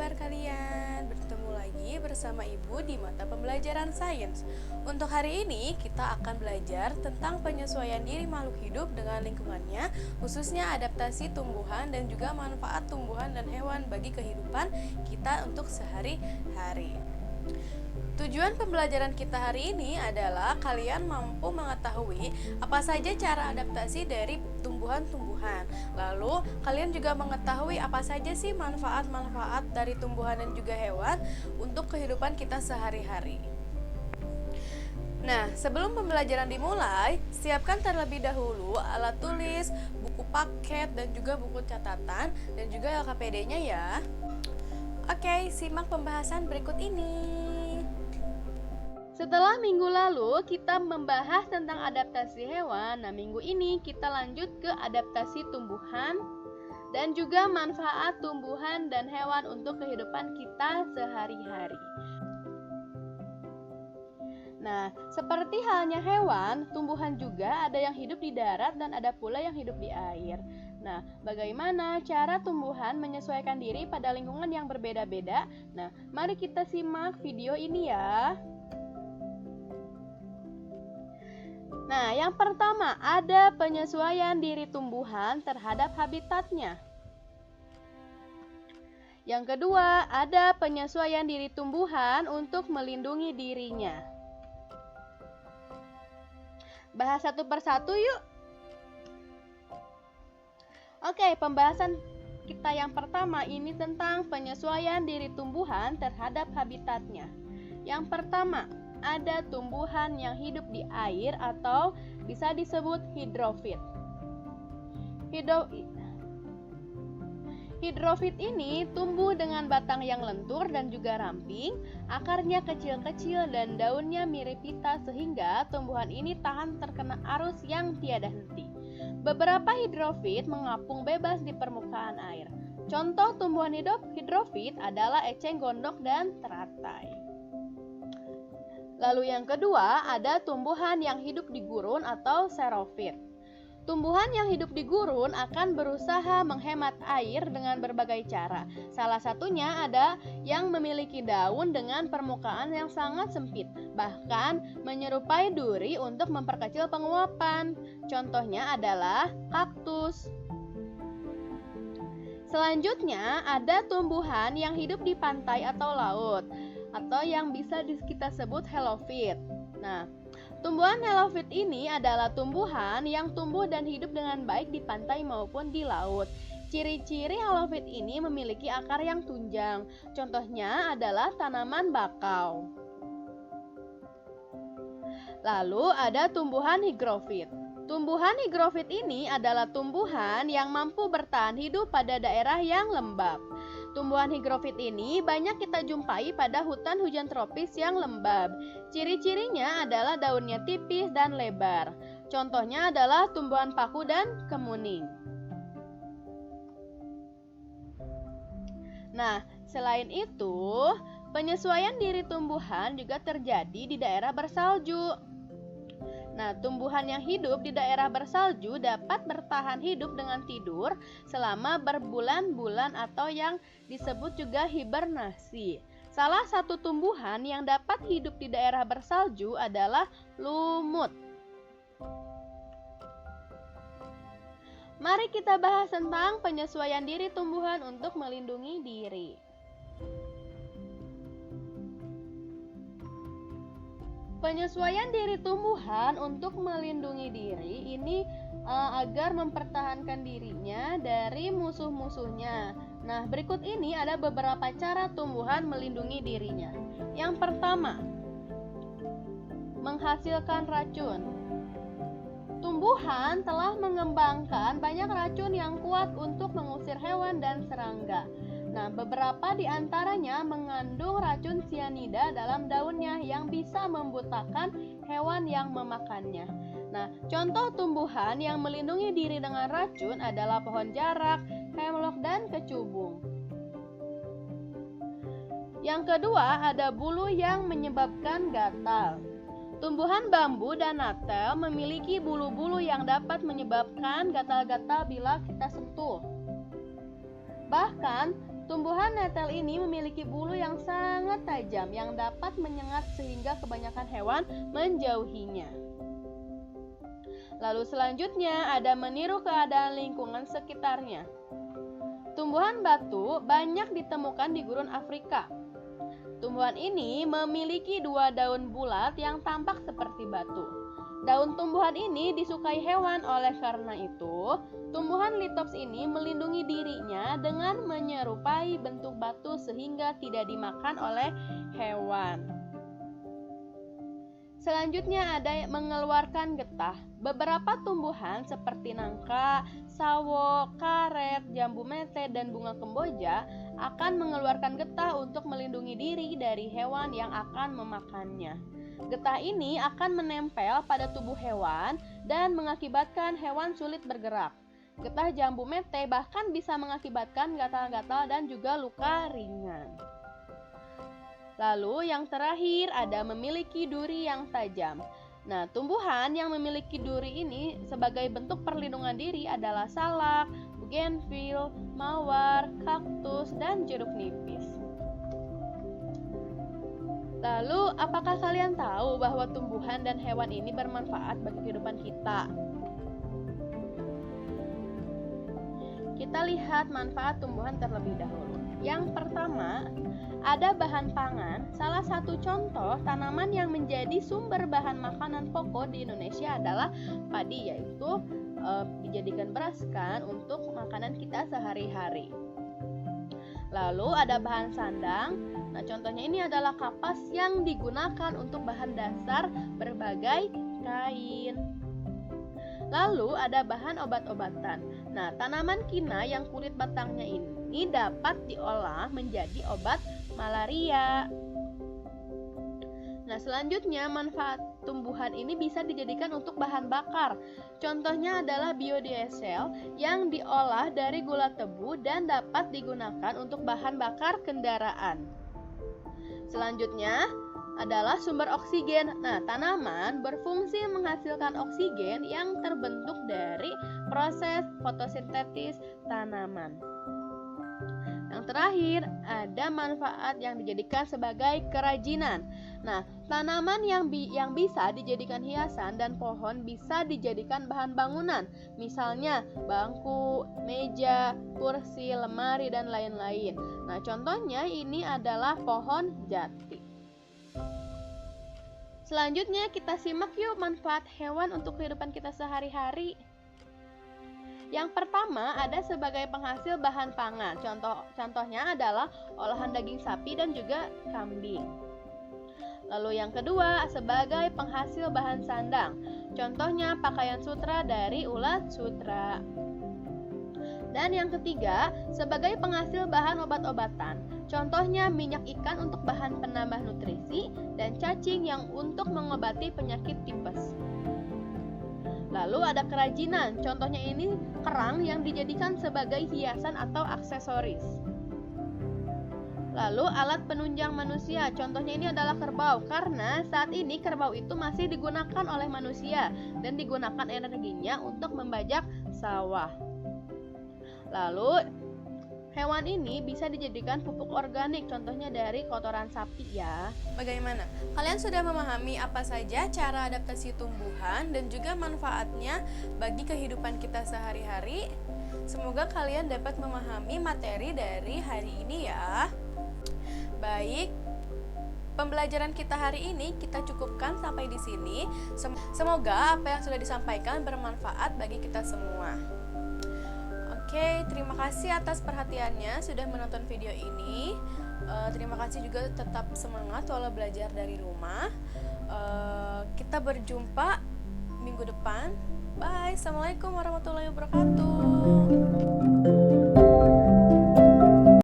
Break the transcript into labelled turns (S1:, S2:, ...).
S1: kabar kalian? Bertemu lagi bersama Ibu di mata pembelajaran sains. Untuk hari ini kita akan belajar tentang penyesuaian diri makhluk hidup dengan lingkungannya, khususnya adaptasi tumbuhan dan juga manfaat tumbuhan dan hewan bagi kehidupan kita untuk sehari-hari. Tujuan pembelajaran kita hari ini adalah kalian mampu mengetahui apa saja cara adaptasi dari tumbuhan-tumbuhan. Lalu, kalian juga mengetahui apa saja sih manfaat-manfaat dari tumbuhan dan juga hewan untuk kehidupan kita sehari-hari. Nah, sebelum pembelajaran dimulai, siapkan terlebih dahulu alat tulis, buku paket, dan juga buku catatan, dan juga LKPD-nya ya. Oke, simak pembahasan berikut ini. Setelah minggu lalu kita membahas tentang adaptasi hewan, nah minggu ini kita lanjut ke adaptasi tumbuhan dan juga manfaat tumbuhan dan hewan untuk kehidupan kita sehari-hari. Nah, seperti halnya hewan, tumbuhan juga ada yang hidup di darat dan ada pula yang hidup di air. Nah, bagaimana cara tumbuhan menyesuaikan diri pada lingkungan yang berbeda-beda? Nah, mari kita simak video ini ya. Nah, yang pertama ada penyesuaian diri tumbuhan terhadap habitatnya. Yang kedua, ada penyesuaian diri tumbuhan untuk melindungi dirinya. Bahas satu persatu yuk. Oke, pembahasan kita yang pertama ini tentang penyesuaian diri tumbuhan terhadap habitatnya. Yang pertama, ada tumbuhan yang hidup di air atau bisa disebut hidrofit. Hidrofit ini tumbuh dengan batang yang lentur dan juga ramping, akarnya kecil-kecil dan daunnya mirip pita sehingga tumbuhan ini tahan terkena arus yang tiada henti. Beberapa hidrofit mengapung bebas di permukaan air. Contoh tumbuhan hidrofit adalah eceng gondok dan teratai. Lalu yang kedua, ada tumbuhan yang hidup di gurun atau xerofit. Tumbuhan yang hidup di gurun akan berusaha menghemat air dengan berbagai cara. Salah satunya ada yang memiliki daun dengan permukaan yang sangat sempit, bahkan menyerupai duri untuk memperkecil penguapan. Contohnya adalah kaktus. Selanjutnya, ada tumbuhan yang hidup di pantai atau laut, atau yang bisa kita sebut helofit. Nah, tumbuhan helofit ini adalah tumbuhan yang tumbuh dan hidup dengan baik di pantai maupun di laut. Ciri-ciri helofit ini memiliki akar yang tunjang. Contohnya adalah tanaman bakau. Lalu ada tumbuhan higrofit. Tumbuhan higrofit ini adalah tumbuhan yang mampu bertahan hidup pada daerah yang lembab. Tumbuhan higrofit ini banyak kita jumpai pada hutan hujan tropis yang lembab. Ciri-cirinya adalah daunnya tipis dan lebar. Contohnya adalah tumbuhan paku dan kemuning. Nah, selain itu, penyesuaian diri tumbuhan juga terjadi di daerah bersalju. Nah, tumbuhan yang hidup di daerah bersalju dapat bertahan hidup dengan tidur selama berbulan-bulan atau yang disebut juga hibernasi. Salah satu tumbuhan yang dapat hidup di daerah bersalju adalah lumut. Mari kita bahas tentang penyesuaian diri tumbuhan untuk melindungi diri. Penyesuaian diri tumbuhan untuk melindungi diri ini agar mempertahankan dirinya dari musuh-musuhnya. Nah, berikut ini ada beberapa cara tumbuhan melindungi dirinya. Yang pertama, menghasilkan racun. Tumbuhan telah mengembangkan banyak racun yang kuat untuk mengusir hewan dan serangga. Nah, beberapa di antaranya mengandung racun sianida dalam daunnya yang bisa membutakan hewan yang memakannya. Nah, contoh tumbuhan yang melindungi diri dengan racun adalah pohon jarak, hemlock, dan kecubung. Yang kedua, ada bulu yang menyebabkan gatal. Tumbuhan bambu dan natal memiliki bulu-bulu yang dapat menyebabkan gatal-gatal bila kita sentuh. Bahkan, Tumbuhan netel ini memiliki bulu yang sangat tajam yang dapat menyengat sehingga kebanyakan hewan menjauhinya. Lalu selanjutnya ada meniru keadaan lingkungan sekitarnya. Tumbuhan batu banyak ditemukan di gurun Afrika. Tumbuhan ini memiliki 2 daun bulat yang tampak seperti batu. Daun tumbuhan ini disukai hewan, oleh karena itu, tumbuhan litops ini melindungi dirinya dengan menyerupai bentuk batu sehingga tidak dimakan oleh hewan. Selanjutnya ada mengeluarkan getah. Beberapa tumbuhan seperti nangka, sawo, karet, jambu mete, dan bunga kemboja akan mengeluarkan getah untuk melindungi diri dari hewan yang akan memakannya. Getah ini akan menempel pada tubuh hewan dan mengakibatkan hewan sulit bergerak. Getah jambu mete bahkan bisa mengakibatkan gatal-gatal dan juga luka ringan. Lalu yang terakhir ada memiliki duri yang tajam. Nah, tumbuhan yang memiliki duri ini sebagai bentuk perlindungan diri adalah salak, bougainville, mawar, kaktus, dan jeruk nipis. Lalu, apakah kalian tahu bahwa tumbuhan dan hewan ini bermanfaat bagi kehidupan kita? Kita lihat manfaat tumbuhan terlebih dahulu. Yang pertama, ada bahan pangan. Salah satu contoh tanaman yang menjadi sumber bahan makanan pokok di Indonesia adalah padi, yaitu dijadikan beras kan untuk makanan kita sehari-hari. Lalu ada bahan sandang. Nah, contohnya ini adalah kapas yang digunakan untuk bahan dasar berbagai kain. Lalu ada bahan obat-obatan. Nah, tanaman kina yang kulit batangnya ini dapat diolah menjadi obat malaria. Nah, selanjutnya manfaat tumbuhan ini bisa dijadikan untuk bahan bakar. Contohnya adalah biodiesel yang diolah dari gula tebu dan dapat digunakan untuk bahan bakar kendaraan. Selanjutnya adalah sumber oksigen. Nah, tanaman berfungsi menghasilkan oksigen yang terbentuk dari proses fotosintesis tanaman. Yang terakhir, ada manfaat yang dijadikan sebagai kerajinan. Nah, tanaman yang bisa dijadikan hiasan dan pohon bisa dijadikan bahan bangunan. Misalnya bangku, meja, kursi, lemari, dan lain-lain. Nah, contohnya ini adalah pohon jati. Selanjutnya kita simak yuk manfaat hewan untuk kehidupan kita sehari-hari. Yang pertama ada sebagai penghasil bahan pangan. Contohnya adalah olahan daging sapi dan juga kambing. Lalu yang kedua sebagai penghasil bahan sandang. Contohnya pakaian sutra dari ulat sutra. Dan yang ketiga sebagai penghasil bahan obat-obatan. Contohnya minyak ikan untuk bahan penambah nutrisi dan cacing yang untuk mengobati penyakit tipes. Lalu ada kerajinan, contohnya ini kerang yang dijadikan sebagai hiasan atau aksesoris. Lalu alat penunjang manusia, contohnya ini adalah kerbau, karena saat ini kerbau itu masih digunakan oleh manusia dan digunakan energinya untuk membajak sawah. Lalu hewan ini bisa dijadikan pupuk organik, contohnya dari kotoran sapi ya. Bagaimana? Kalian sudah memahami apa saja cara adaptasi tumbuhan dan juga manfaatnya bagi kehidupan kita sehari-hari? Semoga kalian dapat memahami materi dari hari ini ya. Baik, pembelajaran kita hari ini kita cukupkan sampai di sini. Semoga apa yang sudah disampaikan bermanfaat bagi kita semua. Oke, terima kasih atas perhatiannya sudah menonton video ini. Terima kasih juga tetap semangat walau belajar dari rumah. Kita berjumpa minggu depan. Bye. Assalamualaikum warahmatullahi wabarakatuh.